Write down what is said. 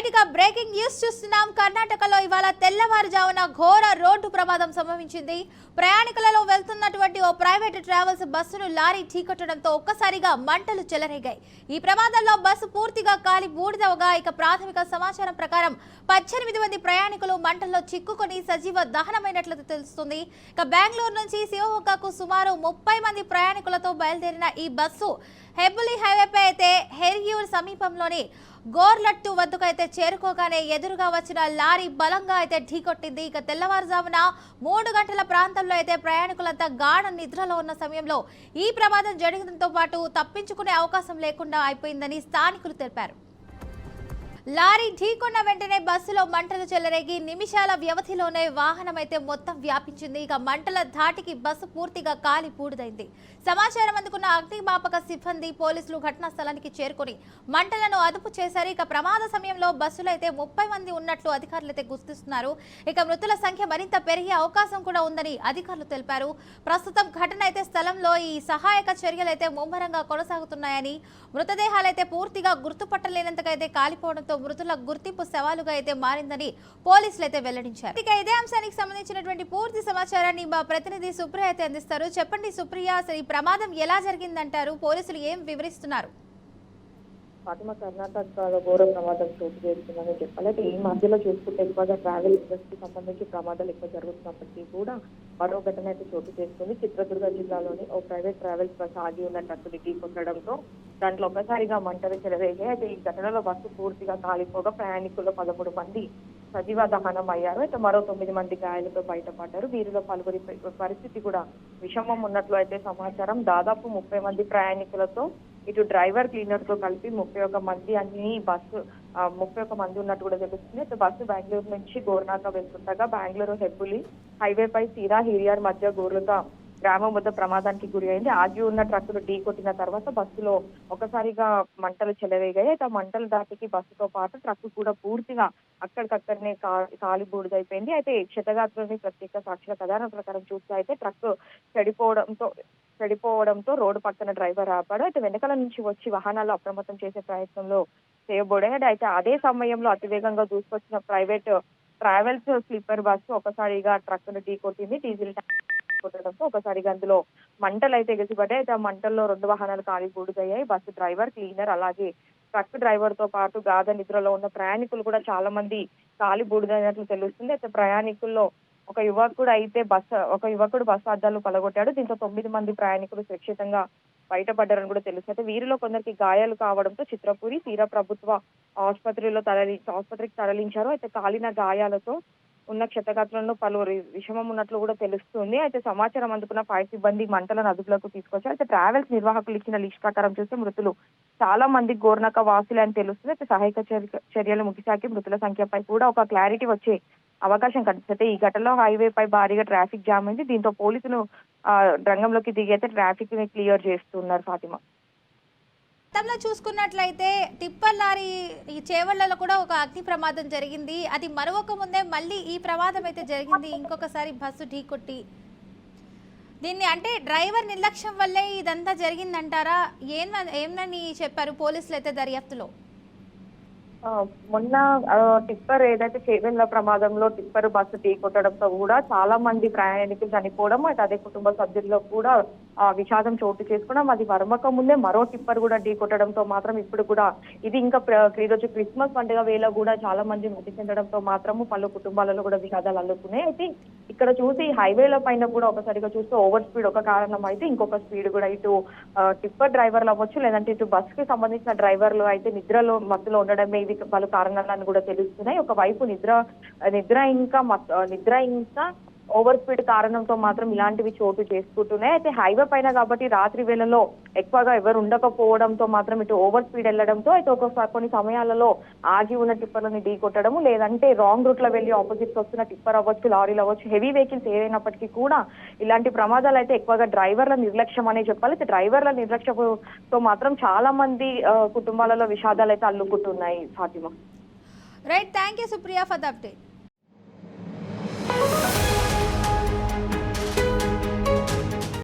Right గా breaking news చూస్తున్నాం. కర్ణాటకలో ఇవాళ తెల్లవారుజామున ఘోర రోడ్డు ప్రమాదం సంభవించింది. ప్రయాణికులలో వెళ్తున్నటువంటి ఓ ప్రైవేట్ ట్రావెల్స్ బస్సును లారీ ఢీకొట్టడంతో ఒక్కసారిగా మంటలు చెలరేగాయి. ఈ ప్రమాదంలో బస్సు పూర్తిగా కాలి బూడిదవగా, ఇక ప్రాథమిక సమాచారం ప్రకారం 18 మంది ప్రయాణికులు మంటల్లో చిక్కుకొని సజీవ దహనమైనట్లు తెలుస్తుంది. ఇక బెంగళూరు నుంచి శివమొగ్గకు సుమారు 30 మంది ప్రయాణికులతో బయలుదేరిన ఈ బస్సు హెబ్బులి హైవేపై అయితే హెరియూర్ సమీపంలోని గోర్లట్టు వద్దకు అయితే చేరుకోగానే ఎదురుగా వచ్చిన లారీ బలంగా అయితే ఢీకొట్టింది. ఇక తెల్లవారుజామున 3 గంటల ప్రాంతంలో అయితే ప్రయాణికులంతా గాఢ నిద్రలో ఉన్న సమయంలో ఈ ప్రమాదం జరగడంతో పాటు తప్పించుకునే అవకాశం లేకుండా అయిపోయిందని స్థానికులు తెలిపారు. లారీ ఢీకొన్న వెంటనే బస్సులో మంటలు చెలరేగి నిమిషాల వ్యవధిలోనే వాహనం అయితే మొత్తం వ్యాపించింది. ఇక మంటల ధాటికి బస్సు పూర్తిగా కాలి బూడిదైంది. సమాచారం అందుకున్న అగ్నిమాపక సిబ్బంది పోలీసులు ఘటనా స్థలానికి చేరుకొని మంటలను అదుపు చేశారు. ఇక ప్రమాద సమయంలో బస్సులో అయితే 30 మంది ఉన్నట్లు అధికారులు అయితే గుర్తిస్తున్నారు. ఇక మృతుల సంఖ్య మరింత పెరిగే అవకాశం కూడా ఉందని అధికారులు తెలిపారు. ప్రస్తుతం ఘటన అయితే స్థలంలో ఈ సహాయక చర్యలు అయితే ముమ్మరంగా కొనసాగుతున్నాయని, మృతదేహాలైతే పూర్తిగా గుర్తుపట్టలేనంతగా అయితే కాలిపోవడంతో మృతుల గుర్తింపు సవాలుగా అయితే మారిందని పోలీసులు అయితే వెల్లడించారు. ఇక ఇదే అంశానికి సంబంధించినటువంటి పూర్తి సమాచారాన్ని మా ప్రతినిధి సుప్రియ అయితే అందిస్తారు. చెప్పండి సుప్రియ, అసలు ఈ ప్రమాదం ఎలా జరిగిందంటారు? పోలీసులు ఏం వివరిస్తున్నారు? ఫాతిమా, కర్ణాటకలో ఘోర ప్రమాదం చోటు చేసుకుందని చెప్పాలి. అయితే ఈ మధ్యలో చూసుకుంటే ఎక్కువగా ట్రావెల్ ఇండస్ట్రీకి సంబంధించి ప్రమాదాలు ఎక్కువ జరుగుతున్నప్పటికీ కూడా మరో ఘటన అయితే చోటు చేసుకుంది. చిత్రదుర్గ జిల్లాలోని ఓ ప్రైవేట్ ట్రావెల్స్ బస్ ఆగి ఉన్న ట్రక్కుని ఢీకొట్టడంతో దాంట్లో ఒక్కసారిగా మంటలు చెలరేగాయి. అయితే ఈ ఘటనలో బస్సు పూర్తిగా కాలిపోగా ప్రయాణికుల్లో 13 మంది సజీవ దహనం అయ్యారు. అయితే మరో 9 మంది గాయాలతో బయటపడ్డారు. వీరిలో పలువురి పరిస్థితి కూడా విషమం ఉన్నట్లు అయితే సమాచారం. దాదాపు 30 మంది ప్రయాణికులతో ఇటు డ్రైవర్ క్లీనర్ తో కలిపి 31 మంది అన్ని బస్సు 31 మంది ఉన్నట్టు కూడా తెలుస్తుంది. అయితే బస్సు బెంగళూరు నుంచి గోర్నాక వెళ్తుండగా బెంగళూరు హెబ్బులి హైవేపై సీరా హిరియార్ మధ్య గోర్లత గ్రామం వద్ద ప్రమాదానికి గురి అయింది. ఆగి ఉన్న ట్రక్కును ఢీ కొట్టిన తర్వాత బస్సులో ఒకసారిగా మంటలు చెలరేగాయి. అయితే మంటలు దాటికి బస్సుతో పాటు ట్రక్కు కూడా పూర్తిగా అక్కడికక్కడనే కాలి బూడిదైపోయింది. అయితే క్షతగాత్రులని ప్రత్యేక సాక్షుల కథనం ప్రకారం చూస్తే అయితే ట్రక్ చెడిపోవడంతో రోడ్డు పక్కన డ్రైవర్ ఆపాడు. అయితే వెనకాల నుంచి వచ్చి వాహనాలు అప్రమత్తం చేసే ప్రయత్నంలో చేయబోయాడు. అయితే అదే సమయంలో అతివేగంగా దూసుకొచ్చిన ప్రైవేట్ ట్రావెల్స్ స్లీపర్ బస్సు ఒకసారిగా ట్రక్కును ఢీకొట్టింది. డీజిల్ కొట్టడంతో ఒకసారిగా అందులో మంటలు అయితే ఎగిసిపడ్డాయి. అయితే ఆ మంటల్లో 2 వాహనాలు కాలి బూడిదయ్యాయి. బస్సు డ్రైవర్, క్లీనర్ అలాగే ట్రక్ డ్రైవర్ తో పాటు గాఢ నిద్రలో ఉన్న ప్రయాణికులు కూడా చాలా మంది కాలి బూడిదైనట్లు తెలుస్తుంది. అయితే ప్రయాణికుల్లో ఒక యువకుడు బస్సు అద్దాలు పలగొట్టాడు. దీంతో 9 మంది ప్రయాణికులు సురక్షితంగా బయటపడ్డారని కూడా తెలుసు. అయితే వీరిలో కొందరికి గాయాలు కావడంతో చిత్రపురి తీర ప్రభుత్వ ఆసుపత్రికి తరలించారు. అయితే కాలిన గాయాలతో ఉన్న క్షతగాత్రులను పలువురు విషమం ఉన్నట్లు కూడా తెలుస్తుంది. అయితే సమాచారం అందుకున్న ఫైర్ సిబ్బంది మంటలను అదుపులోకి తీసుకొచ్చారు. అయితే ట్రావెల్స్ నిర్వాహకులు ఇచ్చిన లిస్ట్ ప్రకారం చూస్తే మృతులు చాలా మంది గోర్నక వాసులే అని తెలుస్తుంది. అయితే సహాయక చర్యలు ముగిశాక మృతుల సంఖ్యపై కూడా ఒక క్లారిటీ వచ్చే అవకాశం కనిపిస్తుంది. ఈ ఘటనలో హైవే పై భారీగా ట్రాఫిక్ జామ్ అయింది. దీంతో పోలీసులు రంగంలోకి దిగి అయితే ట్రాఫిక్ ని క్లియర్ చేస్తున్నారు. ఫాతిమా, గతంలో చూసుకున్నట్లయితే టిప్పర్ లారీ ఈ చేవళ్లలో కూడా ఒక అగ్ని ప్రమాదం జరిగింది. అది మరొక ముందే మళ్ళీ ఈ ప్రమాదం అయితే జరిగింది. ఇంకొకసారి బస్సు ఢీకొట్టి దీన్ని అంటే డ్రైవర్ నిర్లక్ష్యం వల్లే ఇదంతా జరిగిందంటారా? ఏమని చెప్పారు పోలీసులు అయితే దర్యాప్తులో? మొన్న టిప్పర్ ఏదైతే చేవెళ్ల ప్రమాదంలో టిప్పర్ బస్సు ఢీ కొట్టడంతో కూడా చాలా మంది ప్రయాణికులు చనిపోవడం, అదే కుటుంబ సభ్యుల్లో కూడా విషాదం చోటు చేసుకోవడం, అది మరొక ముందే మరో టిప్పర్ కూడా ఢీ కొట్టడంతో మాత్రం ఇప్పుడు కూడా ఇది ఇంకా ఈరోజు క్రిస్మస్ పండుగ వేళ కూడా చాలా మంది మృతి చెందడంతో మాత్రము పలు కుటుంబాలలో కూడా విషాదాలు అల్లుతున్నాయి. అయితే ఇక్కడ చూసి హైవేల పైన కూడా ఒకసారిగా చూస్తే ఓవర్ స్పీడ్ ఒక కారణం అయితే ఇంకొక స్పీడ్ కూడా ఇటు టిప్పర్ డ్రైవర్లు అవ్వచ్చు, లేదంటే ఇటు బస్ కి సంబంధించిన డ్రైవర్లు అయితే మత్తులో ఉండడమే ఇది పలు కారణాలను కూడా తెలుస్తున్నాయి. ఒకవైపు నిద్ర ఇంకా ఓవర్ స్పీడ్ కారణంతో మాత్రం ఇలాంటివి చోటు చేసుకుంటున్నాయి. అయితే హైవే పైన కాబట్టి రాత్రి వేళలో ఎక్కువగా ఎవరు ఉండకపోవడంతో మాత్రం ఇటు ఓవర్ స్పీడ్ వెళ్లడంతో అయితే కొన్ని సమయాలలో ఆగి ఉన్న టిప్పర్లని ఢీ కొట్టడము, లేదంటే రాంగ్ రూట్ లో వెళ్లి ఆపోజిట్ వస్తున్న టిప్పర్ అవ్వచ్చు, లారీలు అవ్వచ్చు, హెవీ వెహికల్స్ ఏదైనప్పటికీ కూడా ఇలాంటి ప్రమాదాలు అయితే ఎక్కువగా డ్రైవర్ల నిర్లక్ష్యం అనే చెప్పాలి. అయితే డ్రైవర్ల నిర్లక్ష్యంతో మాత్రం చాలా మంది కుటుంబాలలో విషాదాలు అయితే అల్లుకుంటున్నాయి. Fatima, right, thank you Supriya for the update.